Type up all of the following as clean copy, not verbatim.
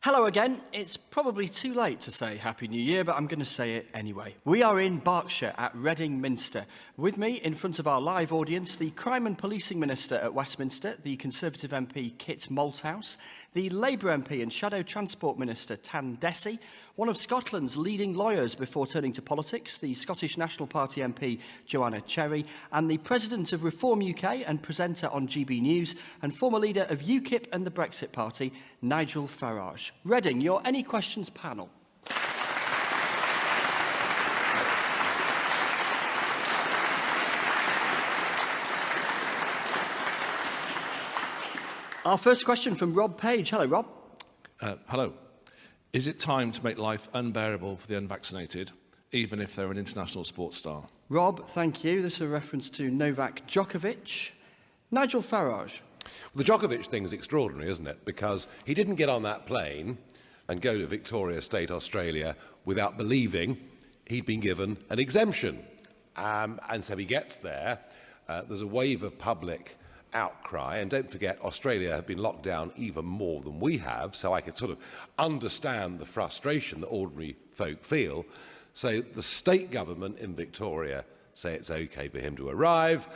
Hello again. It's probably too late to say Happy New Year, but I'm going to say it anyway. We are in Berkshire at Reading Minster. With me, in front of our live audience, the Crime and Policing Minister at Westminster, the Conservative MP Kit Malthouse, the Labour MP and Shadow Transport Minister Dhesi, one of Scotland's leading lawyers before turning to politics, the Scottish National Party MP Joanna, and the President of Reform UK and presenter on GB News, and former leader of UKIP and the Brexit Party, Nigel Farage. Reading, your Any Questions panel. Our first question from Rob Page. Hello, Rob. Hello. Is it time to make life unbearable for the unvaccinated, even if they're an international sports star? Rob, thank you. This is a reference to Novak Djokovic. Nigel Farage. Well, the Djokovic thing is extraordinary, isn't it? Because he didn't get on that plane and go to Victoria State, Australia, without believing he'd been given an exemption. And so he gets there. There's a wave of public outcry. And don't forget, Australia have been locked down even more than we have. So I could sort of understand the frustration that ordinary folk feel. So the state government in Victoria say it's OK for him to arrive.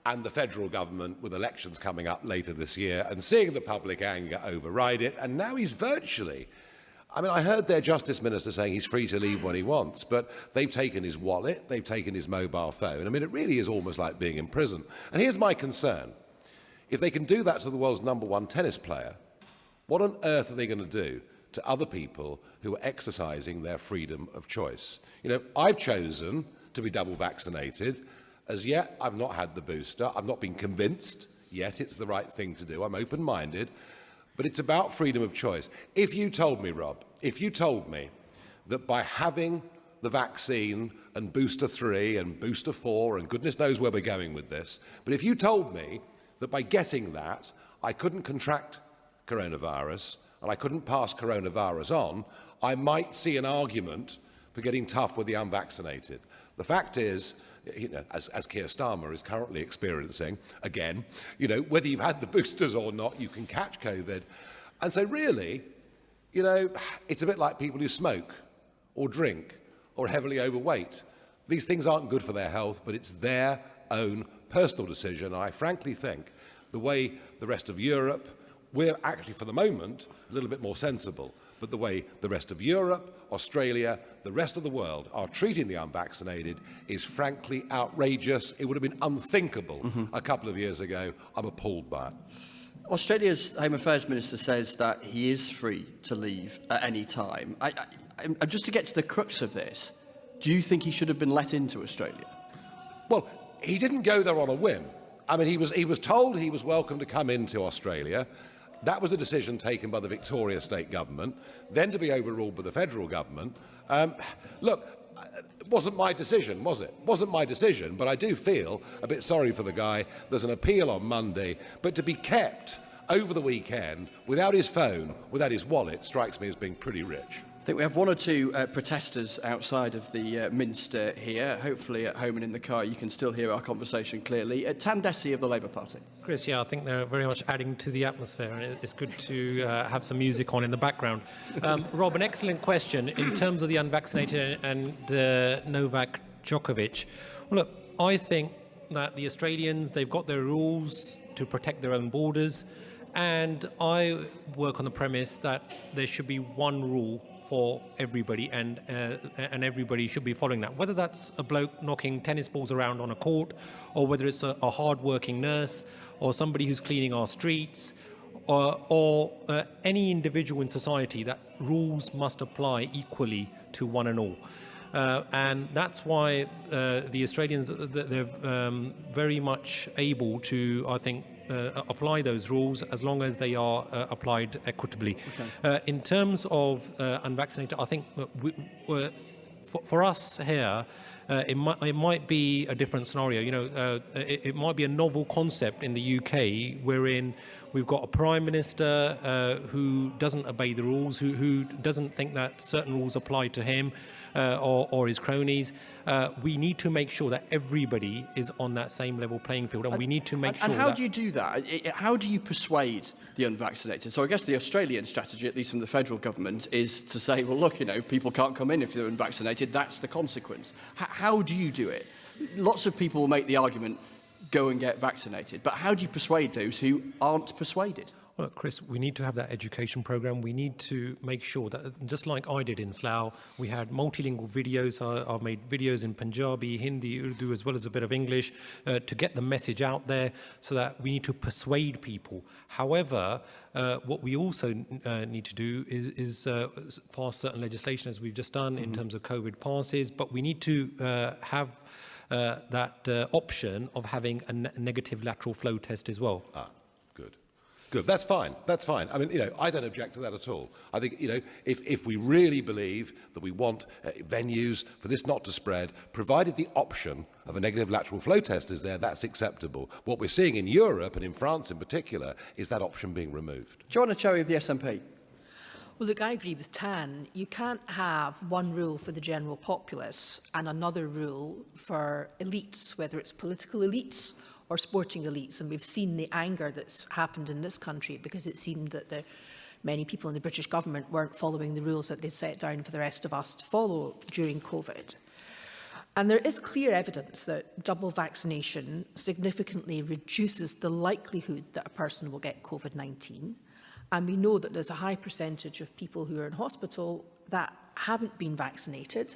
And the federal government, with elections coming up later this year, and seeing the public anger, override it. And now he's virtually, I heard their Justice Minister saying he's free to leave when he wants, but they've taken his wallet, they've taken his mobile phone. It really is almost like being in prison. And here's my concern. If they can do that to the world's #1 tennis player, what on earth are they going to do to other people who are exercising their freedom of choice? I've chosen to be double vaccinated. As yet, I've not had the booster. I've not been convinced yet it's the right thing to do. I'm open-minded. But it's about freedom of choice. If you told me, Rob, that by having the vaccine and booster 3 and booster 4, and goodness knows where we're going with this, but if you told me that by getting that, I couldn't contract coronavirus and I couldn't pass coronavirus on, I might see an argument for getting tough with the unvaccinated. The fact is, as Keir Starmer is currently experiencing, again, whether you've had the boosters or not, you can catch COVID. And so really, it's a bit like people who smoke or drink or are heavily overweight. These things aren't good for their health, but it's their own personal decision. And I frankly think the way the rest of Europe, we're actually, for the moment, a little bit more sensible. But the way the rest of Europe, Australia, the rest of the world are treating the unvaccinated is frankly outrageous. It would have been unthinkable a couple of years ago. I'm appalled by it. Australia's Home Affairs Minister says that he is free to leave at any time. Just to get to the crux of this, do you think he should have been let into Australia? Well, he didn't go there on a whim. He was told he was welcome to come into Australia. That was a decision taken by the Victoria State Government, then to be overruled by the federal government. Look, it wasn't my decision, was it? It wasn't my decision, but I do feel a bit sorry for the guy. There's an appeal on Monday, but to be kept over the weekend without his phone, without his wallet, strikes me as being pretty rich. I think we have one or two protesters outside of the Minster here. Hopefully at home and in the car you can still hear our conversation clearly. Dhesi of the Labour Party. Chris, I think they're very much adding to the atmosphere, and it's good to have some music on in the background. Rob, an excellent question in terms of the unvaccinated and Novak Djokovic. Well, look, I think that the Australians, they've got their rules to protect their own borders, and I work on the premise that there should be one rule for everybody, and everybody should be following that. Whether that's a bloke knocking tennis balls around on a court, or whether it's a hard-working nurse, or somebody who's cleaning our streets, or any individual in society, that rules must apply equally to one and all. And that's why the Australians, they're very much able to, I think, apply those rules as long as they are applied equitably. Okay. In terms of unvaccinated, I think for us here, it might be a different scenario. It might be a novel concept in the UK wherein we've got a Prime Minister who doesn't obey the rules, who doesn't think that certain rules apply to him or his cronies. We need to make sure that everybody is on that same level playing field, and we need to make sure And how do you do that? How do you persuade the unvaccinated? So I guess the Australian strategy, at least from the federal government, is to say, well, look, people can't come in if they're unvaccinated. That's the consequence. How do you do it? Lots of people will make the argument, go and get vaccinated. But how do you persuade those who aren't persuaded? Well, Chris, we need to have that education program. We need to make sure that, just like I did in Slough, we had multilingual videos. I made videos in Punjabi, Hindi, Urdu, as well as a bit of English, to get the message out there, so that we need to persuade people. However, what we also need to do is pass certain legislation, as we've just done, in terms of COVID passes, but we need to have that option of having a negative lateral flow test as well. Good. That's fine. That's fine. I mean, I don't object to that at all. I think, if we really believe that we want venues for this not to spread, provided the option of a negative lateral flow test is there, that's acceptable. What we're seeing in Europe, and in France in particular, is that option being removed. Joanna Cherry of the SNP. Well, look, I agree with Tan. You can't have one rule for the general populace and another rule for elites, whether it's political elites or sporting elites. And we've seen the anger that's happened in this country because it seemed that many people in the British government weren't following the rules that they set down for the rest of us to follow during COVID. And there is clear evidence that double vaccination significantly reduces the likelihood that a person will get COVID-19. And we know that there's a high percentage of people who are in hospital that haven't been vaccinated.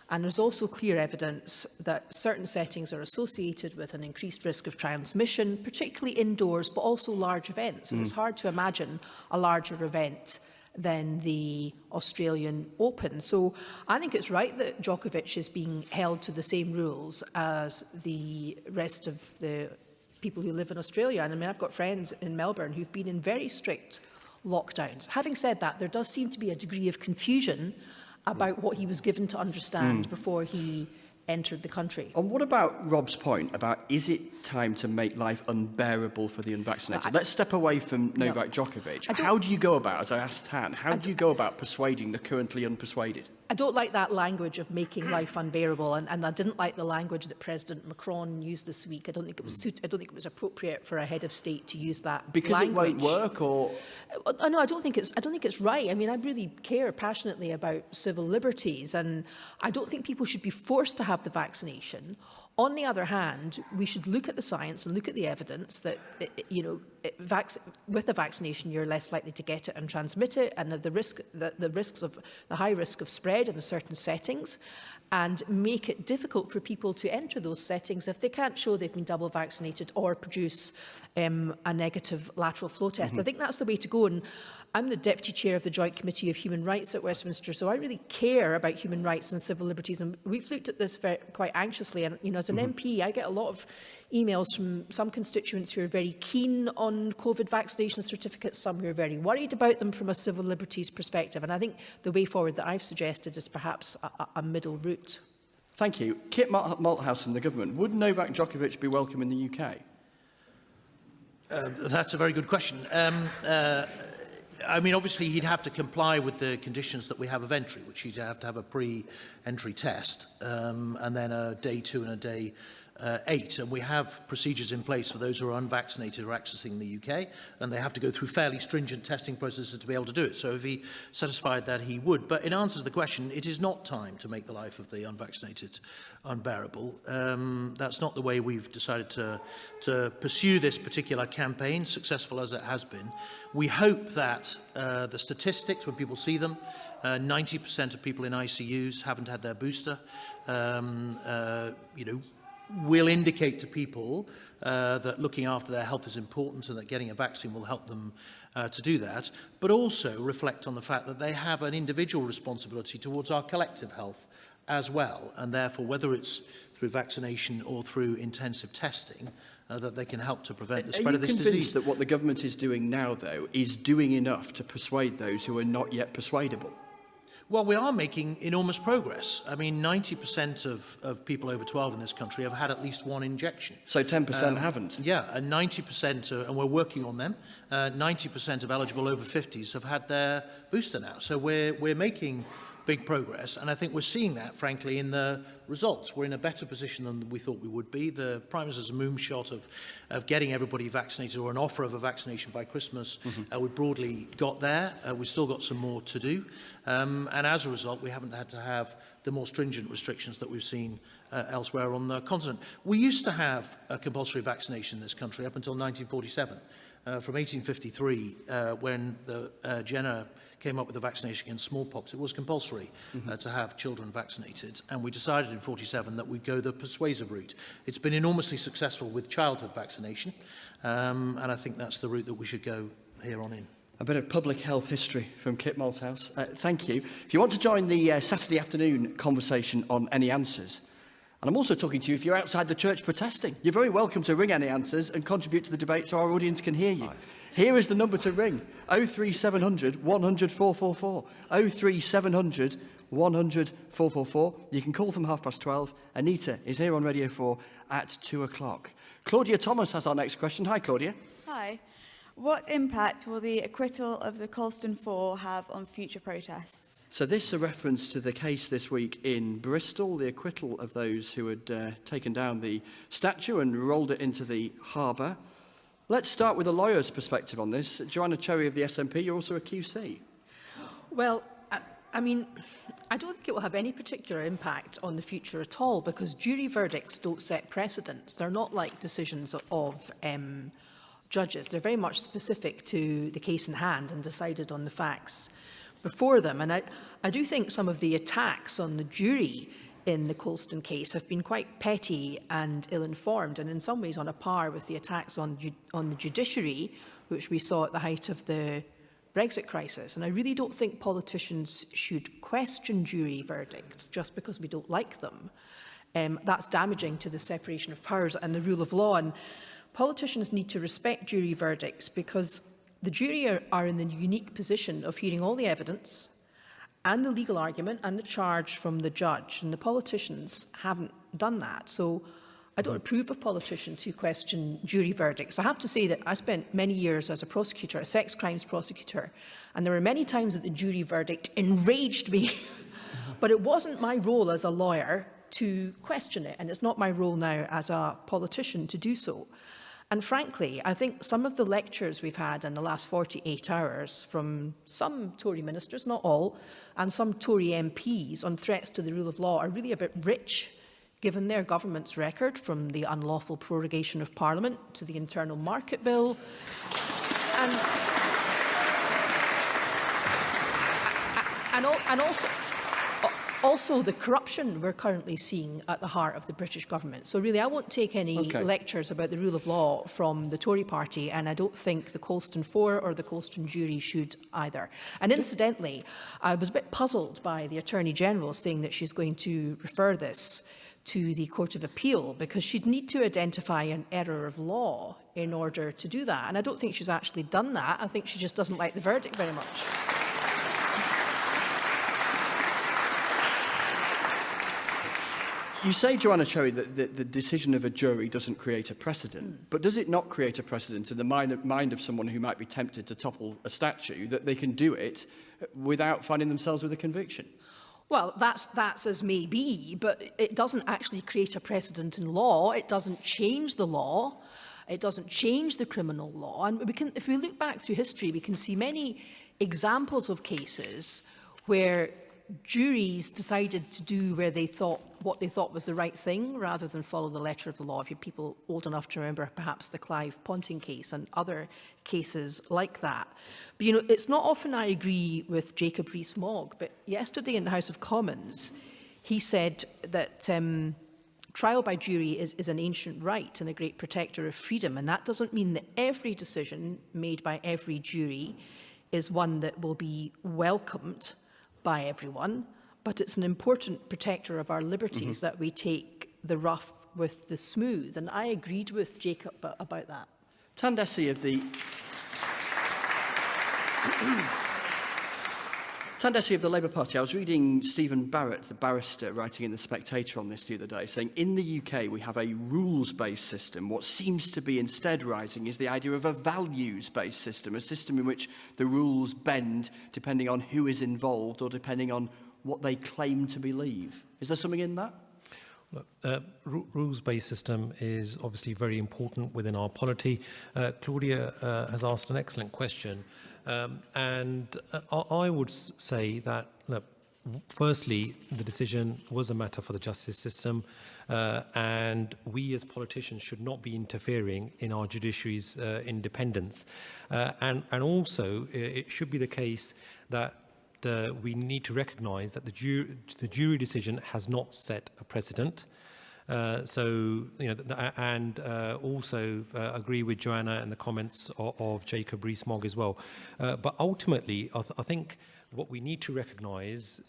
And there's also clear evidence that certain settings are associated with an increased risk of transmission, particularly indoors, but also large events. And it's hard to imagine a larger event than the Australian Open. So I think it's right that Djokovic is being held to the same rules as the rest of the people who live in Australia. And I mean, I've got friends in Melbourne who've been in very strict lockdowns. Having said that, there does seem to be a degree of confusion about what he was given to understand before he entered the country. And what about Rob's point about, is it time to make life unbearable for the unvaccinated? Let's step away from Novak Djokovic. How do you go about, as I asked Tan, how do you go about persuading the currently unpersuaded? I don't like that language of making life unbearable, and I didn't like the language that President Macron used this week. I don't think it was I don't think it was appropriate for a head of state to use that because language. It won't work, or no, I don't think it's right. I mean, I really care passionately about civil liberties, and I don't think people should be forced to have the vaccination. On the other hand, we should look at the science and look at the evidence that, with a vaccination, you're less likely to get it and transmit it, and the high risk of spread in certain settings, and make it difficult for people to enter those settings if they can't show they've been double vaccinated or produce a negative lateral flow test. I think that's the way to go. And I'm the Deputy Chair of the Joint Committee of Human Rights at Westminster, so I really care about human rights and civil liberties. And we've looked at this quite anxiously. And, as an MP, I get a lot of emails from some constituents who are very keen on COVID vaccination certificates, some who are very worried about them from a civil liberties perspective. And I think the way forward that I've suggested is perhaps a middle route. Thank you. Kit Malthouse from the government. Would Novak Djokovic be welcome in the UK? That's a very good question. I mean, obviously, he'd have to comply with the conditions that we have of entry, which he'd have to have a pre-entry test, and then a day 2 and a day 8. And we have procedures in place for those who are unvaccinated or accessing the UK, and they have to go through fairly stringent testing processes to be able to do it. So if he satisfied that, he would. But in answer to the question, it is not time to make the life of the unvaccinated unbearable. That's not the way we've decided to pursue this particular campaign, successful as it has been. We hope that the statistics, when people see them, 90% of people in ICUs haven't had their booster, will indicate to people that looking after their health is important and that getting a vaccine will help them to do that, but also reflect on the fact that they have an individual responsibility towards our collective health as well, and therefore whether it's through vaccination or through intensive testing, that they can help to prevent the spread of this disease. Are you convinced that what the government is doing now, though, is doing enough to persuade those who are not yet persuadable? Well, we are making enormous progress. I mean, 90% of people over 12 in this country have had at least one injection. So 10% haven't? Yeah, and 90%, and we're working on them, 90% of eligible over 50s have had their booster now. So we're making big progress, and I think we're seeing that, frankly, in the results. We're in a better position than we thought we would be. The Prime Minister's moonshot of getting everybody vaccinated, or an offer of a vaccination by Christmas, we broadly got there. We've still got some more to do, and as a result, we haven't had to have the more stringent restrictions that we've seen elsewhere on the continent. We used to have a compulsory vaccination in this country up until 1947. From 1853, when the Jenner came up with the vaccination against smallpox, it was compulsory to have children vaccinated, and we decided in 47 that we'd go the persuasive route. It's been enormously successful with childhood vaccination, and I think that's the route that we should go here on in. A bit of public health history from Kit Malthouse. Thank you. If you want to join the Saturday afternoon conversation on Any Answers, and I'm also talking to you if you're outside the church protesting, you're very welcome to ring Any Answers and contribute to the debate so our audience can hear you. Right. Here is the number to ring: 03700 100 444. 03700 100 444. You can call from 12:30. Anita is here on Radio 4 at 2 o'clock. Claudia Thomas has our next question. Hi, Claudia. Hi. What impact will the acquittal of the Colston 4 have on future protests? So this is a reference to the case this week in Bristol, the acquittal of those who had taken down the statue and rolled it into the harbour. Let's start with a lawyer's perspective on this. Joanna Cherry of the SNP, you're also a QC. Well, I mean, I don't think it will have any particular impact on the future at all, because jury verdicts don't set precedents. They're not like decisions of judges. They're very much specific to the case in hand and decided on the facts before them. And I do think some of the attacks on the jury in the Colston case have been quite petty and ill-informed, and in some ways on a par with the attacks on the judiciary, which we saw at the height of the Brexit crisis. And I really don't think politicians should question jury verdicts just because we don't like them. That's damaging to the separation of powers and the rule of law. And politicians need to respect jury verdicts because the jury are in the unique position of hearing all the evidence and the legal argument and the charge from the judge, and the politicians haven't done that. So I don't approve of politicians who question jury verdicts. I have to say that I spent many years as a prosecutor, a sex crimes prosecutor, and there were many times that the jury verdict enraged me. But it wasn't my role as a lawyer to question it, and it's not my role now as a politician to do so. And frankly, I think some of the lectures we've had in the last 48 hours from some Tory ministers, not all, and some Tory MPs on threats to the rule of law are really a bit rich, given their government's record, from the unlawful prorogation of Parliament to the Internal Market Bill. And also the corruption we're currently seeing at the heart of the British government. So really, I won't take any lectures about the rule of law from the Tory party, and I don't think the Colston 4 or the Colston jury should either. And incidentally, I was a bit puzzled by the Attorney-General saying that she's going to refer this to the Court of Appeal, because she'd need to identify an error of law in order to do that. And I don't think she's actually done that. I think she just doesn't like the verdict very much. You say, Joanna Cherry, that the decision of a jury doesn't create a precedent, but does it not create a precedent in the mind of someone who might be tempted to topple a statue, that they can do it without finding themselves with a conviction? Well, that's as may be, but it doesn't actually create a precedent in law. It doesn't change the law. It doesn't change the criminal law. And if we look back through history, we can see many examples of cases where juries decided to do what they thought was the right thing rather than follow the letter of the law. If you're people old enough to remember perhaps the Clive Ponting case and other cases like that. But you know, it's not often I agree with Jacob Rees-Mogg, but yesterday in the House of Commons he said that trial by jury is an ancient right and a great protector of freedom, and that doesn't mean that every decision made by every jury is one that will be welcomed by everyone, but it's an important protector of our liberties that we take the rough with the smooth. And I agreed with Jacob about that. Dhesi of the Dhesi of the Labour Party, I was reading Stephen Barrett, the barrister, writing in The Spectator on this the other day, saying in the UK we have a rules-based system. What seems to be instead rising is the idea of a values-based system, a system in which the rules bend depending on who is involved or depending on what they claim to believe. Is there something in that? Look, rules-based system is obviously very important within our polity. Claudia has asked an excellent question. I would say that, look, firstly, the decision was a matter for the justice system, and we as politicians should not be interfering in our judiciary's independence. And also, it should be the case that we need to recognise that the jury decision has not set a precedent. Also agree with Joanna and the comments of Jacob Rees-Mogg as well. But ultimately, I think what we need to recognise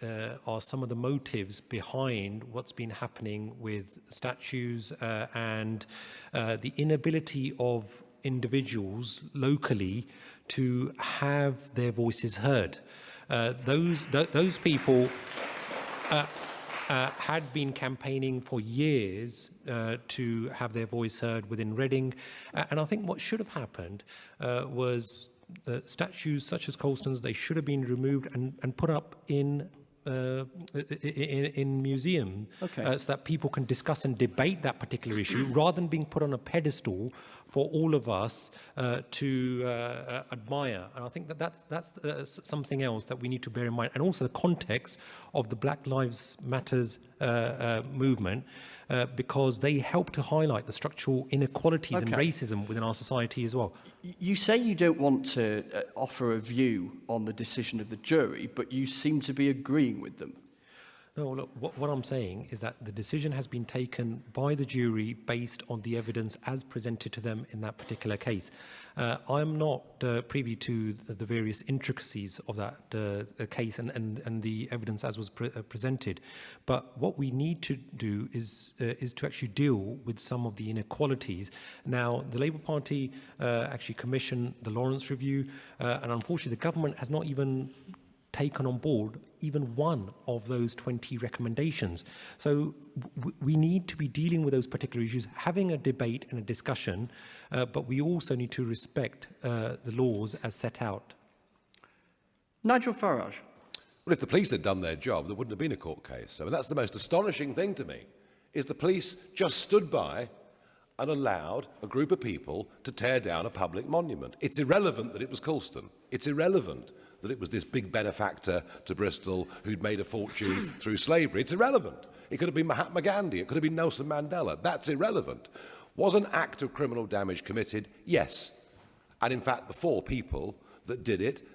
are some of the motives behind what's been happening with statues and the inability of individuals locally to have their voices heard. Those people had been campaigning for years to have their voice heard within Reading. And I think what should have happened was statues such as Colston's, they should have been removed and put up in museum, so that people can discuss and debate that particular issue rather than being put on a pedestal for all of us to admire. And I think that that's something else that we need to bear in mind, and also the context of the Black Lives Matters movement, because they help to highlight the structural inequalities and racism within our society as well. You say you don't want to offer a view on the decision of the jury, but you seem to be agreeing with them. No, look, what I'm saying is that the decision has been taken by the jury based on the evidence as presented to them in that particular case. I'm not privy to the various intricacies of that case and the evidence as was presented. But what we need to do is to actually deal with some of the inequalities. Now, the Labour Party actually commissioned the Lawrence Review, and unfortunately the government has not even taken on board even one of those 20 recommendations. So we need to be dealing with those particular issues, having a debate and a discussion, but we also need to respect the laws as set out. Nigel Farage. Well, if the police had done their job, there wouldn't have been a court case. I mean, that's the most astonishing thing to me, is the police just stood by and allowed a group of people to tear down a public monument. It's irrelevant that it was Colston. It's irrelevant that it was this big benefactor to Bristol who'd made a fortune through slavery. It's irrelevant. It could have been Mahatma Gandhi. It could have been Nelson Mandela. That's irrelevant. Was an act of criminal damage committed? Yes. And in fact, the 4 people that did it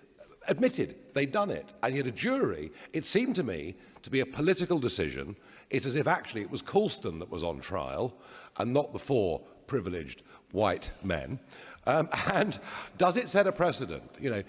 admitted they'd done it. And yet a jury, it seemed to me to be a political decision. It's as if actually it was Colston that was on trial and not the 4 privileged white men. And does it set a precedent? You know,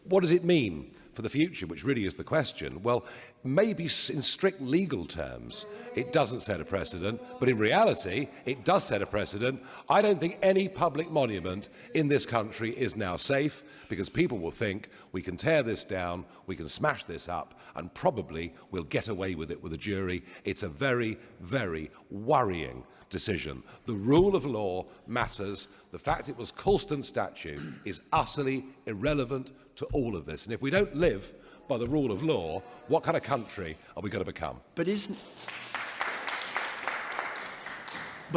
what does it mean for the future, which really is the question? Well, maybe in strict legal terms, it doesn't set a precedent, but in reality, it does set a precedent. I don't think any public monument in this country is now safe, because people will think we can tear this down, we can smash this up, and probably we'll get away with it with a jury. It's a very, very worrying decision. The rule of law matters. The fact it was Colston's statue is utterly irrelevant to all of this. And if we don't live by the rule of law, what kind of country are we going to become? But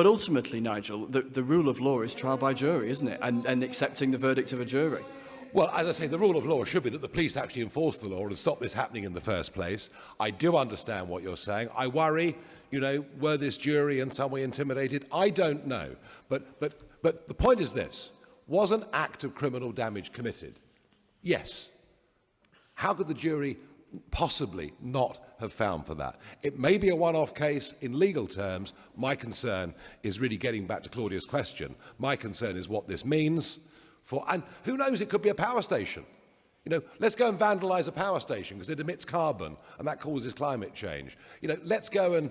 ultimately, Nigel, the rule of law is trial by jury, isn't it? And accepting the verdict of a jury. Well, as I say, the rule of law should be that the police actually enforce the law and stop this happening in the first place. I do understand what you're saying. I worry, you know, were this jury in some way intimidated? I don't know. But the point is this. Was an act of criminal damage committed? Yes. How could the jury possibly not have found for that? It may be a one-off case in legal terms. My concern is really getting back to Claudia's question. My concern is what this means. And who knows, it could be a power station. You know, let's go and vandalise a power station because it emits carbon and that causes climate change. You know, let's go and,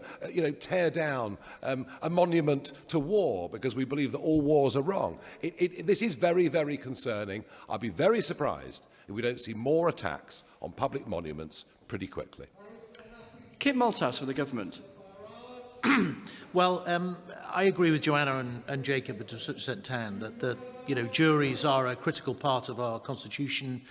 tear down a monument to war because we believe that all wars are wrong. This is very, very concerning. I'd be very surprised if we don't see more attacks on public monuments pretty quickly. Kit Malthouse for the government. Well, I agree with Joanna and Jacob to a certain extent, Tan, that juries are a critical part of our constitution.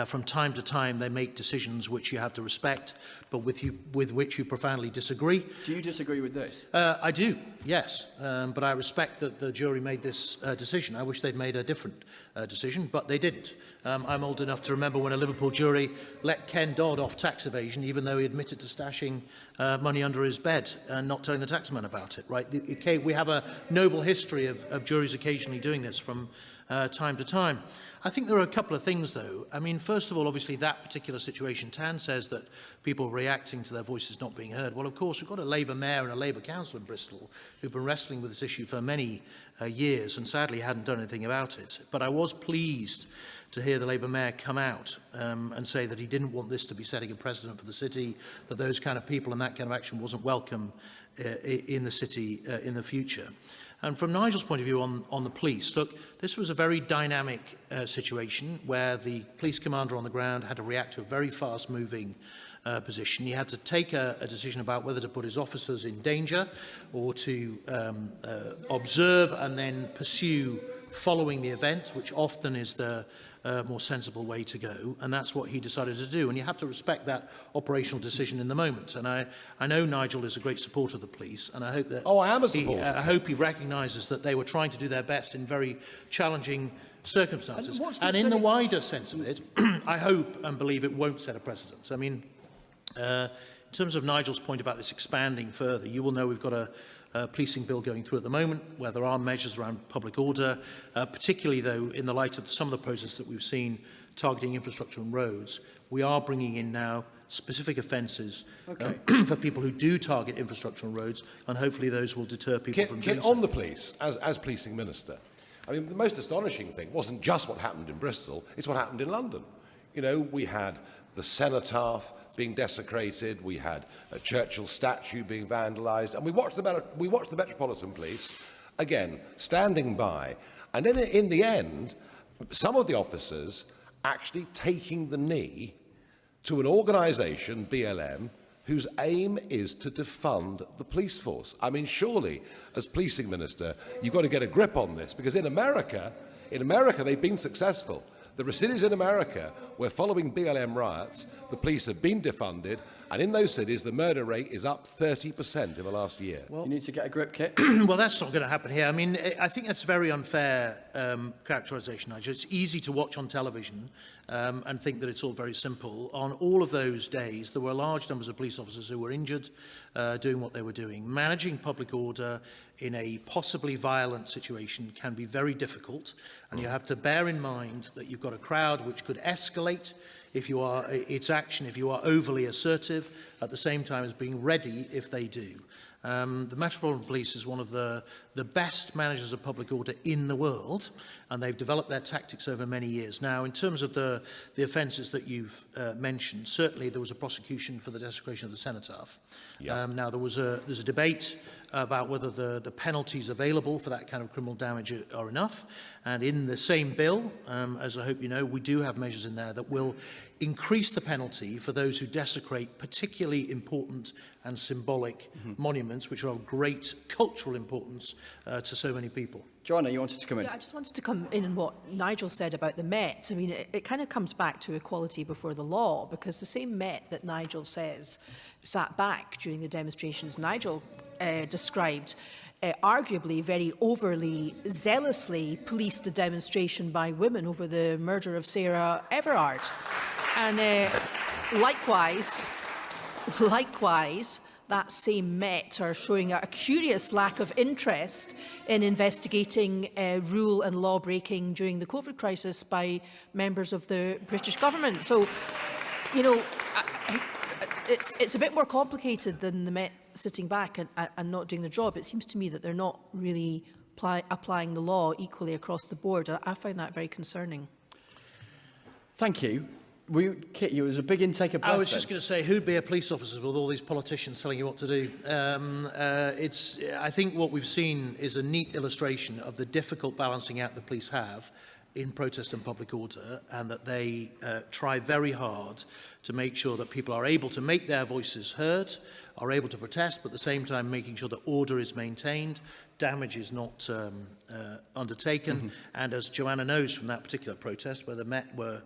From time to time, they make decisions which you have to respect, but with which you profoundly disagree. Do you disagree with this? I do, yes. But I respect that the jury made this decision. I wish they'd made a different decision, but they didn't. I'm old enough to remember when a Liverpool jury let Ken Dodd off tax evasion, even though he admitted to stashing money under his bed and not telling the taxman about it. Right? We have a noble history of juries occasionally doing this from time to time. I think there are a couple of things, though. I mean, first of all, obviously, that particular situation, Tan says that people reacting to their voices not being heard. Well, of course, we've got a Labour mayor and a Labour council in Bristol who've been wrestling with this issue for many years and sadly hadn't done anything about it. But I was pleased to hear the Labour mayor come out and say that he didn't want this to be setting a precedent for the city, that those kind of people and that kind of action wasn't welcome in the city in the future. And from Nigel's point of view on the police, look, this was a very dynamic situation where the police commander on the ground had to react to a very fast-moving position. He had to take a decision about whether to put his officers in danger or to observe and then pursue following the event, which often is the more sensible way to go, and that's what he decided to do. And you have to respect that operational decision in the moment. And I know Nigel is a great supporter of the police, and I hope that I am a supporter. I hope he recognises that they were trying to do their best in very challenging circumstances. And in the wider sense of it, I hope and believe it won't set a precedent. I mean, in terms of Nigel's point about this expanding further, you will know we've got a policing bill going through at the moment where there are measures around public order, particularly, though, in the light of some of the processes that we've seen targeting infrastructure and roads. We are bringing in now specific offences for people who do target infrastructure and roads, and hopefully those will deter people from doing so. On the police, as policing minister, I mean, the most astonishing thing wasn't just what happened in Bristol, it's what happened in London. You know, we had the cenotaph being desecrated, we had a Churchill statue being vandalised, and we watched the Metropolitan Police, again, standing by. And then in the end, some of the officers actually taking the knee to an organisation, BLM, whose aim is to defund the police force. I mean, surely, as policing minister, you've got to get a grip on this, because in America, they've been successful. There are cities in America where, following BLM riots, the police have been defunded, and in those cities, the murder rate is up 30% in the last year. Well, you need to get a grip, Kit. Well, that's not going to happen here. I mean, I think that's a very unfair characterisation, Nigel. It's easy to watch on television and think that it's all very simple. On all of those days, there were large numbers of police officers who were injured doing what they were doing. Managing public order in a possibly violent situation can be very difficult, and you have to bear in mind that you've got a crowd which could escalate if you are overly assertive, at the same time as being ready if they do. The Metropolitan Police is one of the best managers of public order in the world, and they've developed their tactics over many years. Now, in terms of the offences that you've mentioned, certainly there was a prosecution for the desecration of the cenotaph. Yeah. Now, there's a debate about whether the penalties available for that kind of criminal damage are enough. And in the same bill, as I hope you know, we do have measures in there that will increase the penalty for those who desecrate particularly important and symbolic monuments, which are of great cultural importance to so many people. Joanna, you wanted to come in? Yeah, I just wanted to come in on what Nigel said about the Met. I mean, it kind of comes back to equality before the law, because the same Met that Nigel says sat back during the demonstrations Nigel described, arguably very overly, zealously policed the demonstration by women over the murder of Sarah Everard. And likewise, that same Met are showing a curious lack of interest in investigating rule and law breaking during the COVID crisis by members of the British government. So, you know, it's a bit more complicated than the Met sitting back and not doing the job. It seems to me that they're not really applying the law equally across the board. I find that very concerning. Thank you. Kit, you was a big intake of breath. I was just going to say, who'd be a police officer with all these politicians telling you what to do? I think what we've seen is a neat illustration of the difficult balancing act the police have in protest and public order, and that they try very hard to make sure that people are able to make their voices heard, are able to protest, but at the same time making sure that order is maintained, damage is not undertaken. And as Joanna knows from that particular protest, where the Met were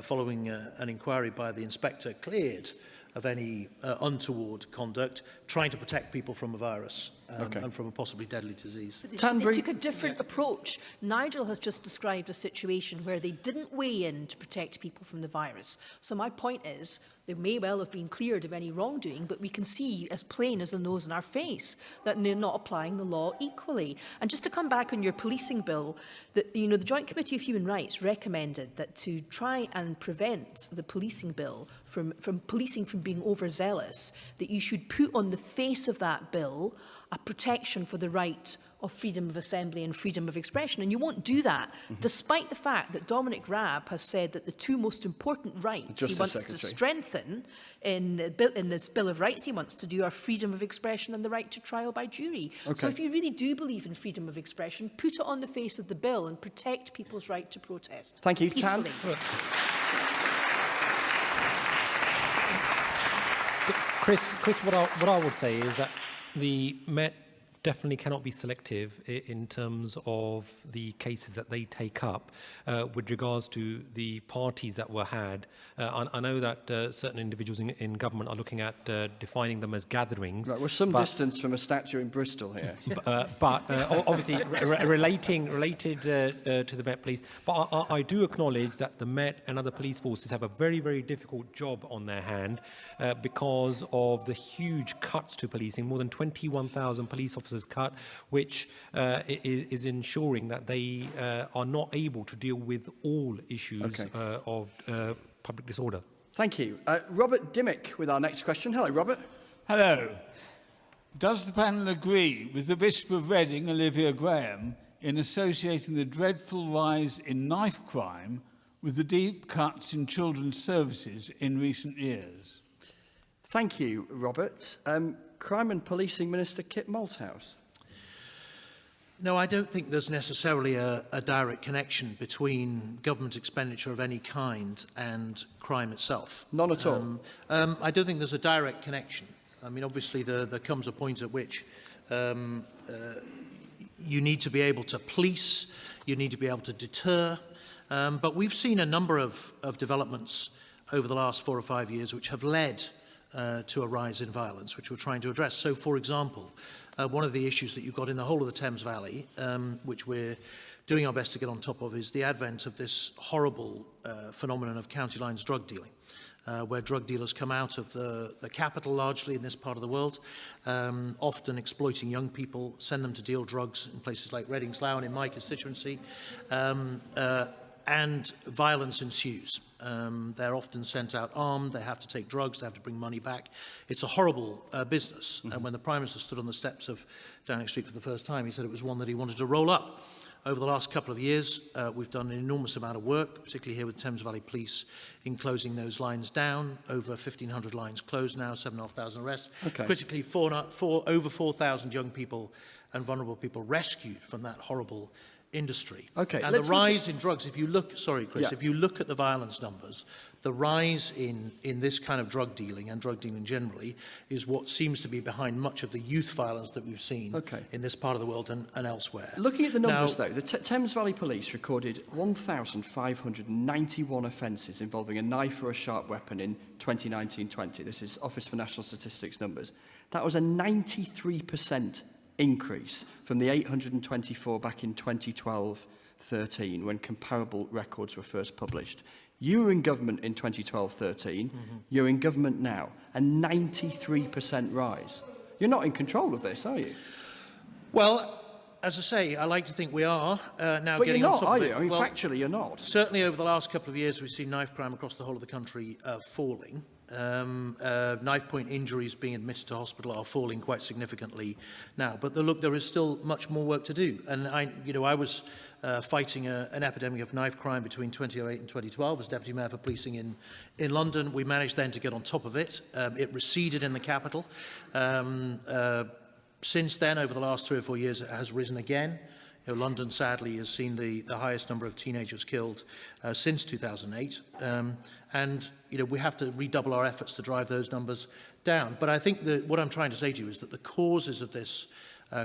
following an inquiry by the inspector, cleared of any untoward conduct, trying to protect people from a virus and from a possibly deadly disease. They took a different approach. Nigel has just described a situation where they didn't weigh in to protect people from the virus. So my point is, they may well have been cleared of any wrongdoing, but we can see as plain as the nose in our face that they're not applying the law equally. And just to come back on your policing bill, the Joint Committee of Human Rights recommended that to try and prevent the policing bill from policing from being overzealous, that you should put on the face of that bill a protection for the right of freedom of assembly and freedom of expression. And you won't do that, despite the fact that Dominic Raab has said that the two most important rights he wants to strengthen in this Bill of Rights he wants to do are freedom of expression and the right to trial by jury. So if you really do believe in freedom of expression, put it on the face of the bill and protect people's right to protest. Thank you. Peacefully. Chris, what I would say is that the Met definitely cannot be selective in terms of the cases that they take up with regards to the parties that were had. I know that certain individuals in government are looking at defining them as gatherings. Right, we're some distance from a statue in Bristol here. but obviously related to the Met Police. But I do acknowledge that the Met and other police forces have a very, very difficult job on their hand because of the huge cuts to policing. More than 21,000 police officers cut, which is ensuring that they are not able to deal with all issues of public disorder. Thank you. Robert Dimmick with our next question. Hello, Robert. Hello. Does the panel agree with the Bishop of Reading, Olivia Graham, in associating the dreadful rise in knife crime with the deep cuts in children's services in recent years? Thank you, Robert. Crime and Policing Minister Kit Malthouse. No, I don't think there's necessarily a direct connection between government expenditure of any kind and crime itself. None at all? I don't think there's a direct connection. I mean, obviously, there comes a point at which you need to be able to police, you need to be able to deter, but we've seen a number of developments over the last 4 or 5 years which have led to a rise in violence, which we're trying to address. So, for example, one of the issues that you've got in the whole of the Thames Valley, which we're doing our best to get on top of, is the advent of this horrible phenomenon of county lines drug dealing, where drug dealers come out of the capital largely in this part of the world, often exploiting young people, send them to deal drugs in places like Reading, Slough, and in my constituency, and violence ensues. They're often sent out armed, they have to take drugs, they have to bring money back. It's a horrible business. And when the Prime Minister stood on the steps of Downing Street for the first time, he said it was one that he wanted to roll up. Over the last couple of years, we've done an enormous amount of work, particularly here with Thames Valley Police, in closing those lines down. Over 1,500 lines closed now, 7,500 arrests. Critically, over 4,000 young people and vulnerable people rescued from that horrible industry. And the rise in drugs, if you look, sorry, Chris, if you look at the violence numbers, the rise in this kind of drug dealing and drug dealing generally is what seems to be behind much of the youth violence that we've seen in this part of the world and elsewhere. Looking at the numbers, though, the Thames Valley Police recorded 1,591 offences involving a knife or a sharp weapon in 2019-20. This is Office for National Statistics numbers. That was a 93% increase from the 824 back in 2012-13 when comparable records were first published. You were in government in 2012-13, you're in government now, a 93% rise. You're not in control of this, are you? Well, as I say, I like to think we are now But getting you're on not, top are of it. you? I mean, Well, factually, you're not. certainly over the last couple of years, we've seen knife crime across the whole of the country falling. Knife point injuries being admitted to hospital are falling quite significantly now. But look, there is still much more work to do. And I was fighting an epidemic of knife crime between 2008 and 2012 as Deputy Mayor for Policing in London. We managed then to get on top of it. It receded in the capital. Since then, over the last 3 or 4 years, it has risen again. London, sadly, has seen the highest number of teenagers killed since 2008. And we have to redouble our efforts to drive those numbers down. But I think that what I'm trying to say to you is that the causes of this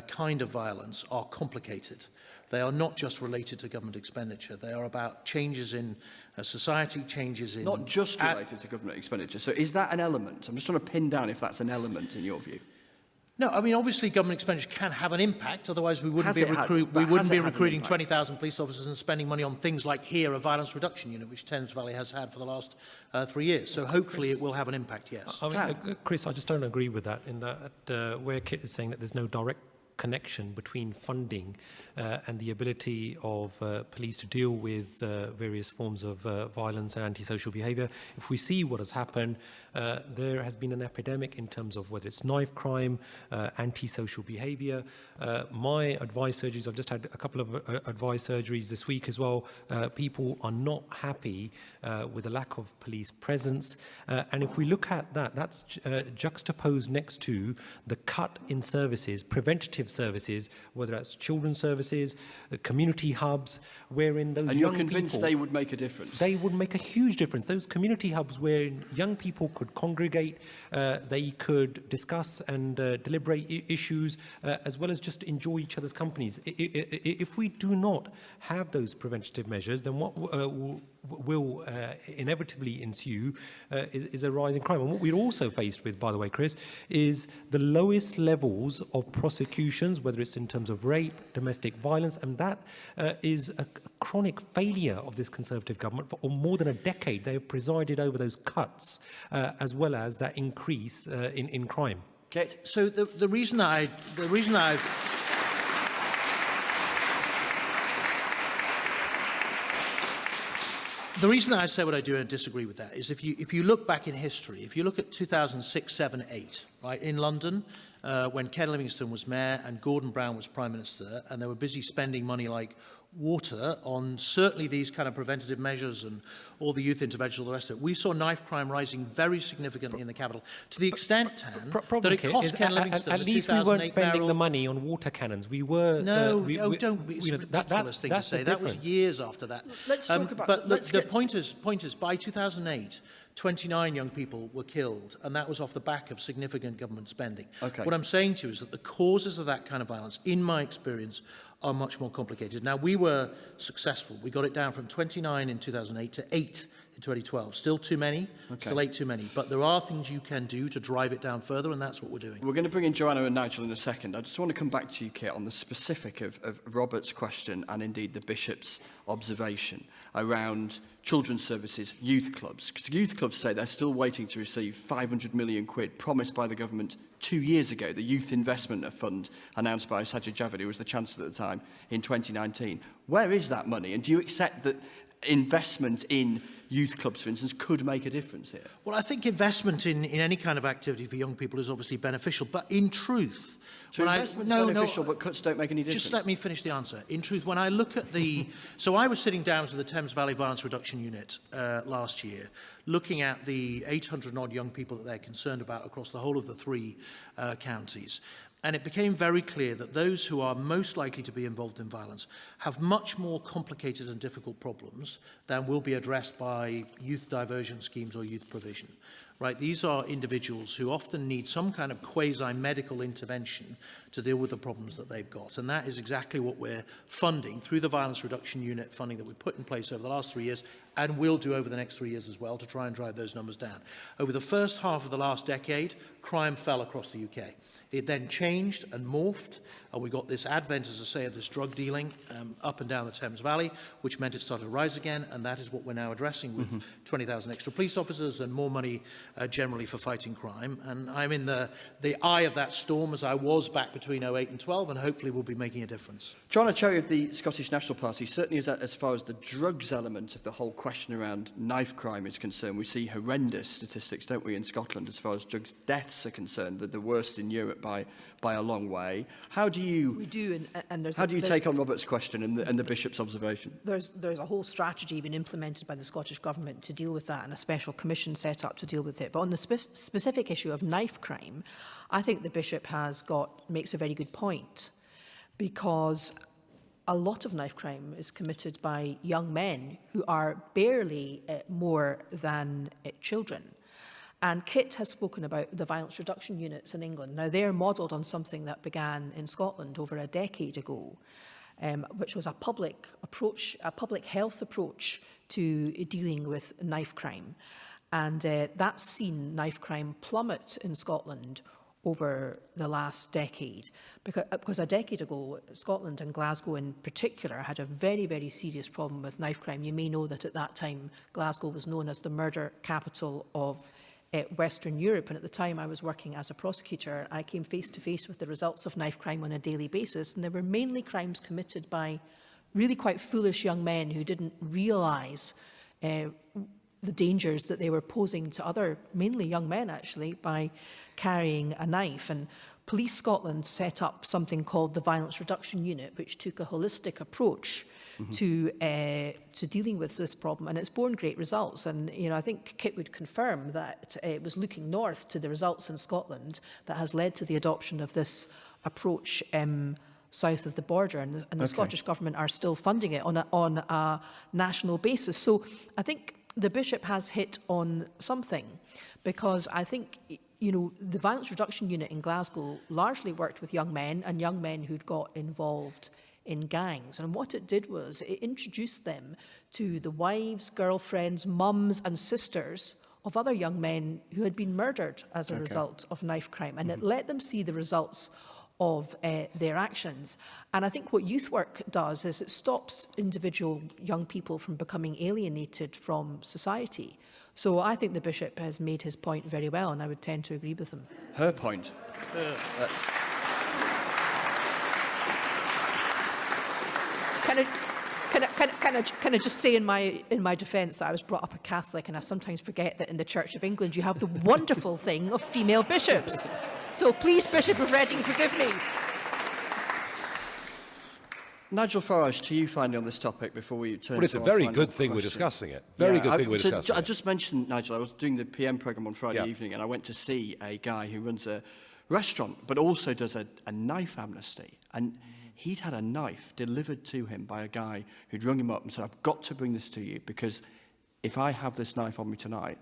kind of violence are complicated. They are not just related to government expenditure. They are about changes in society, changes in... Not just related to government expenditure. So is that an element? I'm just trying to pin down if that's an element in your view. No, I mean, obviously government expenditure can have an impact, otherwise we wouldn't be recruiting 20,000 police officers and spending money on things like here, a violence reduction unit, which Thames Valley has had for the last 3 years. So hopefully it will have an impact, yes. Chris, I just don't agree with that, in that where Kit is saying that there's no direct connection between funding and the ability of police to deal with various forms of violence and antisocial behaviour. If we see what has happened, there has been an epidemic in terms of whether it's knife crime, antisocial behaviour. My advice surgeries, I've just had a couple of advice surgeries this week as well. People are not happy with the lack of police presence. And if we look at that, that's juxtaposed next to the cut in services, preventative services, whether that's children's services, community hubs, wherein those young people... And you're convinced they would make a difference? They would make a huge difference. Those community hubs where young people could congregate, they could discuss and deliberate issues, as well as just enjoy each other's companies. If we do not have those preventative measures, then what will inevitably ensue is a rise in crime. And what we're also faced with, by the way, Chris, is the lowest levels of prosecutions, whether it's in terms of rape, domestic violence, and that is a chronic failure of this Conservative government. For more than a decade, they have presided over those cuts, as well as that increase in crime. Kate? So the reason I say what I do and disagree with that is if you look back in history, if you look at 2006, 7, 8, right, in London, when Ken Livingstone was mayor and Gordon Brown was prime minister, and they were busy spending money like water on certainly these kind of preventative measures and all the youth intervention, all the rest of it, we saw knife crime rising very significantly in the capital, to the extent, Tan, that it cost Ken Livingstone at least we weren't spending the money on water cannons. We were... don't be. It's a ridiculous thing to say. That was years after that. Let's talk about... But look, the point is, by 2008, 29 young people were killed, and that was off the back of significant government spending. Okay. What I'm saying to you is that the causes of that kind of violence, in my experience, are much more complicated. Now, we were successful. We got it down from 29 in 2008 to 8 in 2012. Still too many, still 8 too many. But there are things you can do to drive it down further, and that's what we're doing. We're going to bring in Joanna and Nigel in a second. I just want to come back to you, Kit, on the specific of Robert's question and indeed the Bishop's observation around children's services, youth clubs. Because youth clubs say they're still waiting to receive 500 million quid promised by the government 2 years ago, the Youth Investment Fund announced by Sajid Javid, who was the Chancellor at the time, in 2019. Where is that money? And do you accept that investment in youth clubs, for instance, could make a difference here? Well, I think investment in any kind of activity for young people is obviously beneficial, but in truth... So investment's beneficial, but cuts don't make any difference? Just let me finish the answer. In truth, when I look at the... So I was sitting down with the Thames Valley Violence Reduction Unit last year, looking at the 800-odd young people that they're concerned about across the whole of the 3 counties. And it became very clear that those who are most likely to be involved in violence have much more complicated and difficult problems than will be addressed by youth diversion schemes or youth provision. Right? These are individuals who often need some kind of quasi-medical intervention to deal with the problems that they've got. And that is exactly what we're funding through the Violence Reduction Unit funding that we put in place over the last 3 years and will do over the next 3 years as well to try and drive those numbers down. Over the first half of the last decade, crime fell across the UK. It then changed and morphed, and we got this advent, as I say, of this drug dealing up and down the Thames Valley, which meant it started to rise again, and that is what we're now addressing with 20,000 extra police officers and more money generally for fighting crime. And I'm in the eye of that storm, as I was back between 08 and 12, and hopefully we'll be making a difference. Joanna Cherry of the Scottish National Party, certainly as far as the drugs element of the whole question around knife crime is concerned, we see horrendous statistics, don't we, in Scotland as far as drugs deaths are concerned, the worst in Europe by a long way. How do you... We do, and there's... How do you take on Robert's question and the Bishop's observation? There's a whole strategy been implemented by the Scottish Government to deal with that, and a special commission set up to deal with it. But on the specific issue of knife crime, I think the Bishop makes a very good point, because a lot of knife crime is committed by young men who are barely more than children. And Kit has spoken about the violence reduction units in England. Now, they're modelled on something that began in Scotland over a decade ago, which was a public health approach to dealing with knife crime. And that's seen knife crime plummet in Scotland over the last decade. Because a decade ago, Scotland and Glasgow in particular had a very, very serious problem with knife crime. You may know that at that time, Glasgow was known as the murder capital of Western Europe, and at the time I was working as a prosecutor. I came face to face with the results of knife crime on a daily basis, and there were mainly crimes committed by really quite foolish young men who didn't realise the dangers that they were posing to other, mainly young men actually, by carrying a knife. And Police Scotland set up something called the Violence Reduction Unit, which took a holistic approach to dealing with this problem, and it's borne great results. And I think Kit would confirm that it was looking north to the results in Scotland that has led to the adoption of this approach south of the border, and the Scottish Government are still funding it on a national basis. So I think the Bishop has hit on something, because I think the Violence Reduction Unit in Glasgow largely worked with young men and young men who'd got involved in gangs. And what it did was it introduced them to the wives, girlfriends, mums and sisters of other young men who had been murdered as a result of knife crime. And it let them see the results of their actions. And I think what youth work does is it stops individual young people from becoming alienated from society. So I think the Bishop has made his point very well, and I would tend to agree with him. Her point. Can I just say in my defence that I was brought up a Catholic, and I sometimes forget that in the Church of England you have the wonderful thing of female bishops. So please, Bishop of Reading, forgive me. Nigel Farage, to you finally on this topic before we turn to Well, it's a very good thing we're discussing it. Very good thing we're discussing I just mentioned, Nigel, I was doing the PM programme on Friday evening, and I went to see a guy who runs a restaurant but also does a knife amnesty. And he'd had a knife delivered to him by a guy who'd rung him up and said, I've got to bring this to you because if I have this knife on me tonight,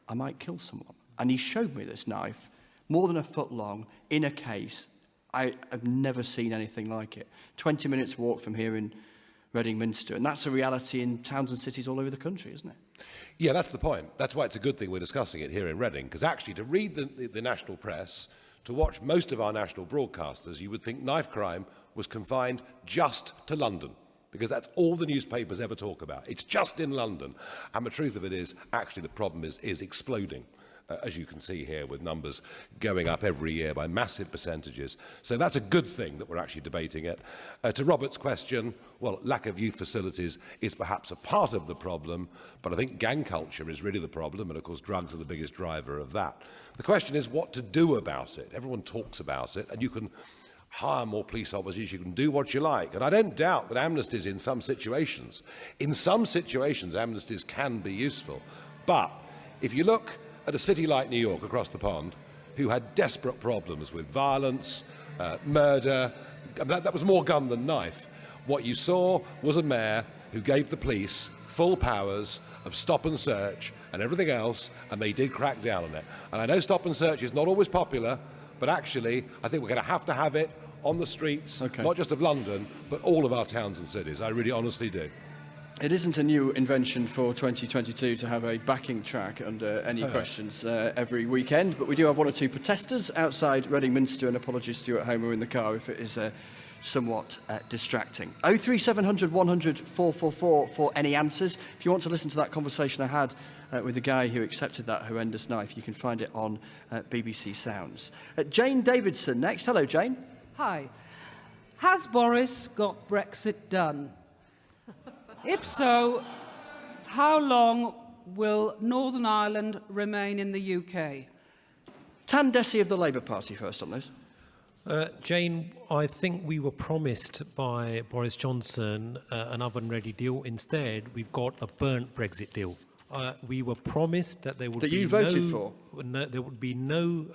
I might kill someone. And he showed me this knife, more than a foot long, in a case. I have never seen anything like it. 20 minutes walk from here in Reading Minster. And that's a reality in towns and cities all over the country, isn't it? Yeah, that's the point. That's why it's a good thing we're discussing it here in Reading, because actually to read the national press, to watch most of our national broadcasters, you would think knife crime was confined just to London, because that's all the newspapers ever talk about. It's just in London. And the truth of it is, actually the problem is exploding. As you can see here, with numbers going up every year by massive percentages. So that's a good thing that we're actually debating it. To Robert's question, well, lack of youth facilities is perhaps a part of the problem, but I think gang culture is really the problem, and of course drugs are the biggest driver of that. The question is what to do about it. Everyone talks about it, and you can hire more police officers, you can do what you like. And I don't doubt that amnesties in some situations amnesties can be useful. But if you look at a city like New York across the pond, who had desperate problems with violence, murder, that was more gun than knife. What you saw was a mayor who gave the police full powers of stop and search and everything else, and they did crack down on it. And I know stop and search is not always popular, but actually I think we're going to have it on the streets, not just of London, but all of our towns and cities. I really honestly do. It isn't a new invention for 2022 to have a backing track under any questions every weekend, but we do have one or two protesters outside Reading Minster, and apologies to you at home or in the car if it is somewhat distracting. 03700 100 444 for any answers. If you want to listen to that conversation I had with the guy who accepted that horrendous knife, you can find it on BBC Sounds. Jane Davidson next. Hello, Jane. Hi. Has Boris got Brexit done? If so, how long will Northern Ireland remain in the UK? Dhesi of the Labour Party first on this. Jane, I think we were promised by Boris Johnson an oven-ready deal. Instead, we've got a burnt Brexit deal. We were promised that there would that be you voted for. No, there would be no.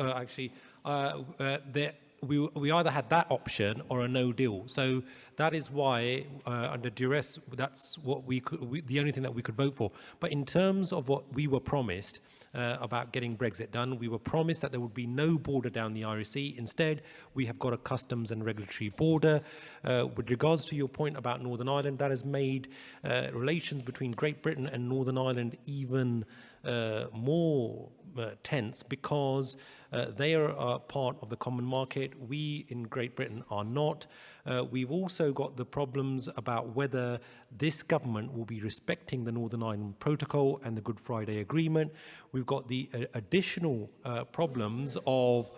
We either had that option or a no deal. So that is why, under duress, that's what the only thing that we could vote for. But in terms of what we were promised about getting Brexit done, we were promised that there would be no border down the Irish Sea. Instead, we have got a customs and regulatory border. With regards to your point about Northern Ireland, that has made relations between Great Britain and Northern Ireland even more tense, because they are part of the common market. We in Great Britain are not. We've also got the problems about whether this government will be respecting the Northern Ireland Protocol and the Good Friday Agreement. We've got the additional problems of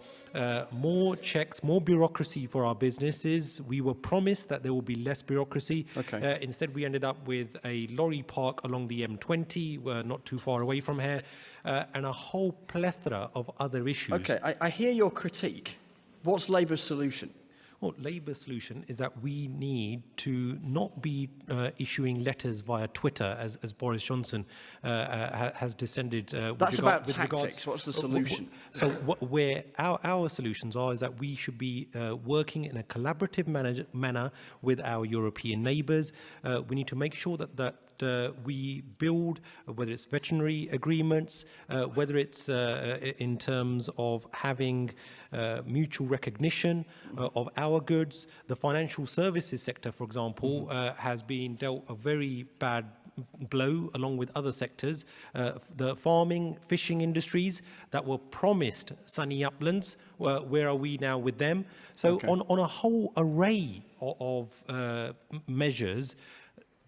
more checks, more bureaucracy for our businesses. We were promised that there will be less bureaucracy. Okay. Instead, we ended up with a lorry park along the M20, not too far away from here, and a whole plethora of other issues. Okay, I hear your critique. What's Labour's solution? Well, Labour's solution is that we need to not be issuing letters via Twitter, as Boris Johnson has descended. That's about tactics. What's the solution? So where our solutions are is that we should be working in a collaborative manner with our European neighbours. We need to make sure that we build, whether it's veterinary agreements, whether it's in terms of having mutual recognition of our goods. The financial services sector, for example, has been dealt a very bad blow along with other sectors. The farming, fishing industries that were promised sunny uplands, where are we now with them? So on a whole array of measures,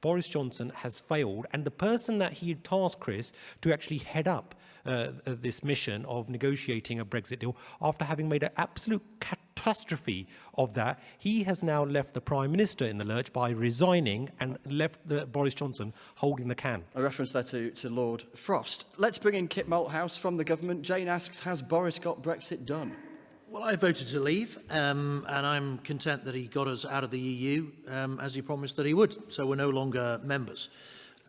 Boris Johnson has failed, and the person that he had tasked, Chris, to actually head up this mission of negotiating a Brexit deal, after having made an absolute catastrophe of that, he has now left the Prime Minister in the lurch by resigning and left Boris Johnson holding the can. A reference there to Lord Frost. Let's bring in Kit Malthouse from the government. Jane asks, has Boris got Brexit done? Well, I voted to leave, and I'm content that he got us out of the EU, as he promised that he would. So we're no longer members.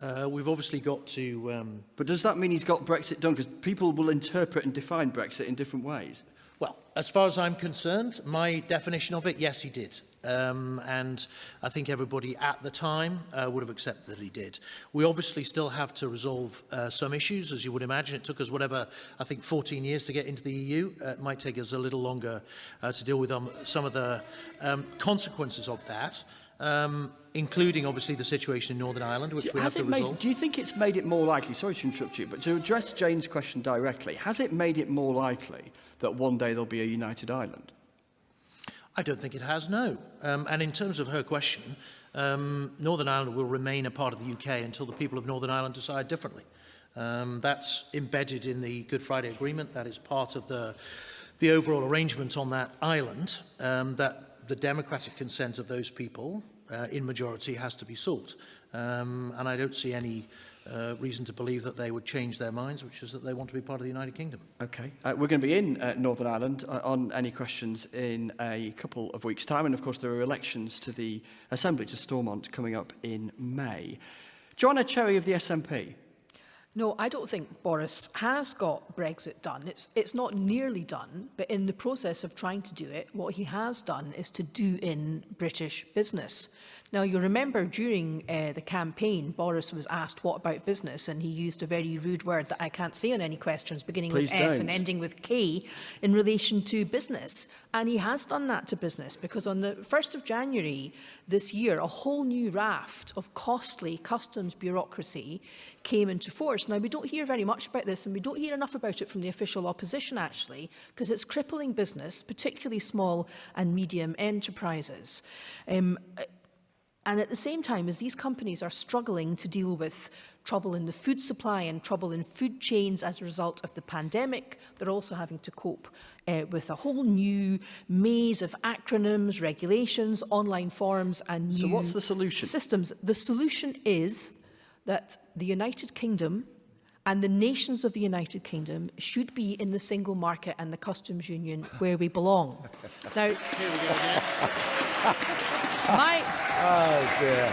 We've obviously got to... But does that mean he's got Brexit done? Because people will interpret and define Brexit in different ways. Well, as far as I'm concerned, my definition of it, yes, he did. And I think everybody at the time would have accepted that he did. We obviously still have to resolve some issues, as you would imagine. It took us, I think 14 years to get into the EU. It might take us a little longer to deal with some of the consequences of that, including, obviously, the situation in Northern Ireland, which we have to resolve. Do you think it's made it more likely, sorry to interrupt you, but to address Jane's question directly, has it made it more likely that one day there'll be a united Ireland? I don't think it has, no. And in terms of her question, Northern Ireland will remain a part of the UK until the people of Northern Ireland decide differently. That's embedded in the Good Friday Agreement. That is part of the overall arrangement on that island, that the democratic consent of those people in majority has to be sought. And I don't see any reason to believe that they would change their minds, which is that they want to be part of the United Kingdom. Okay. We're going to be in Northern Ireland on any questions in a couple of weeks' time. And, of course, there are elections to the Assembly, to Stormont, coming up in May. Joanna Cherry of the SNP. No, I don't think Boris has got Brexit done. It's not nearly done, but in the process of trying to do it, what he has done is to do in British business. Now, you remember during the campaign, Boris was asked, what about business? And he used a very rude word that I can't say on any questions, beginning Please with F don't. and ending with K, in relation to business. And he has done that to business, because on the 1st of January this year, a whole new raft of costly customs bureaucracy came into force. Now, we don't hear very much about this, and we don't hear enough about it from the official opposition, actually, because it's crippling business, particularly small and medium enterprises. And at the same time, as these companies are struggling to deal with trouble in the food supply and trouble in food chains as a result of the pandemic, they're also having to cope with a whole new maze of acronyms, regulations, online forms and new So what's the solution? systems. The solution is that the United Kingdom and the nations of the United Kingdom should be in the single market and the customs union where we belong. Now, Here we go again. Oh, dear.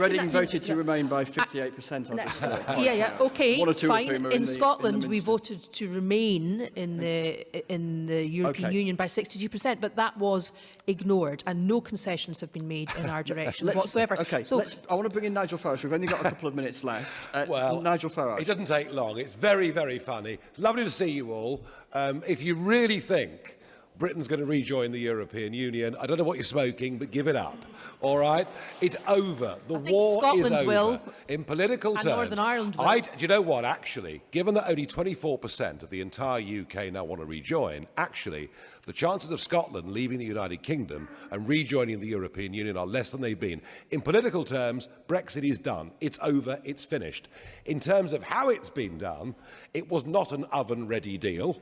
Reading voted to remain by 58%. I'll just say. Okay, One or two of fine. whom are In Scotland, we Minster. voted to remain in the European Okay. Union by 62%, but that was ignored, and no concessions have been made in our direction whatsoever. Okay, So, I want to bring in Nigel Farage. We've only got a couple of minutes left. Well, Nigel Farage. It doesn't take long. It's very, very funny. It's lovely to see you all. If you really think Britain's going to rejoin the European Union, I don't know what you're smoking, but give it up. All right? It's over. The think war is Scotland over. will. In political And terms. Northern Ireland will. Do you know what, actually? Given that only 24% of the entire UK now want to rejoin, actually, the chances of Scotland leaving the United Kingdom and rejoining the European Union are less than they've been. In political terms, Brexit is done. It's over. It's finished. In terms of how it's been done, it was not an oven-ready deal.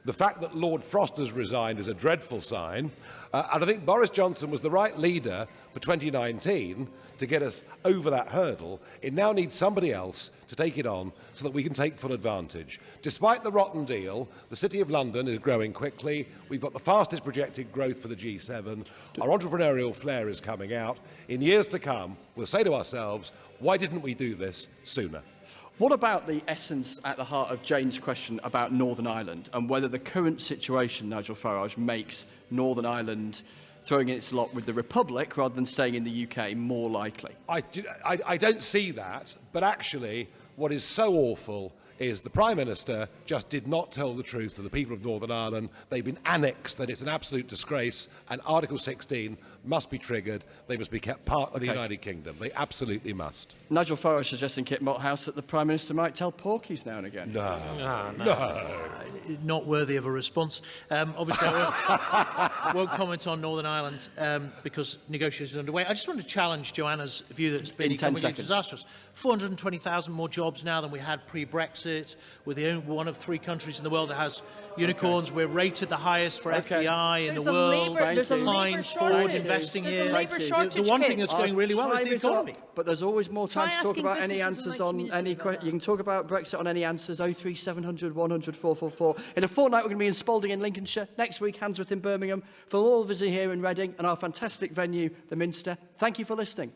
The fact that Lord Frost has resigned is a dreadful sign. And I think Boris Johnson was the right leader for 2019 to get us over that hurdle. It now needs somebody else to take it on so that we can take full advantage. Despite the rotten deal, the City of London is growing quickly. We've got the fastest projected growth for the G7. Our entrepreneurial flair is coming out. In years to come, we'll say to ourselves, why didn't we do this sooner? What about the essence at the heart of Jane's question about Northern Ireland and whether the current situation, Nigel Farage, makes Northern Ireland throwing in its lot with the Republic rather than staying in the UK more likely? I don't see that, but actually what is so awful is the Prime Minister just did not tell the truth to the people of Northern Ireland. They've been annexed, that it's an absolute disgrace, and Article 16 must be triggered. They must be kept part of the United Kingdom. They absolutely must. Nigel Farage suggesting, Kit Malthouse, that the Prime Minister might tell porkies now and again. Not worthy of a response. Obviously, I won't comment on Northern Ireland because negotiations are underway. I just want to challenge Joanna's view that it's been In 10 economically seconds. disastrous. 420,000 more jobs now than we had pre-Brexit. We're the only one of 3 countries in the world that has unicorns. We're rated the highest for FDI in There's the a world. labour- there's a labour Heinz, Ford shortage. investing There's a here. labour shortage, The one Kit. thing that's going really well is the Time economy. up, but there's always more time Try to talk asking about any businesses answers in my on community any about that. You can talk about Brexit on any answers. 03700 100 444. In a fortnight, we're going to be in Spalding in Lincolnshire. Next week, Handsworth in Birmingham. For all of us here in Reading and our fantastic venue, the Minster, thank you for listening.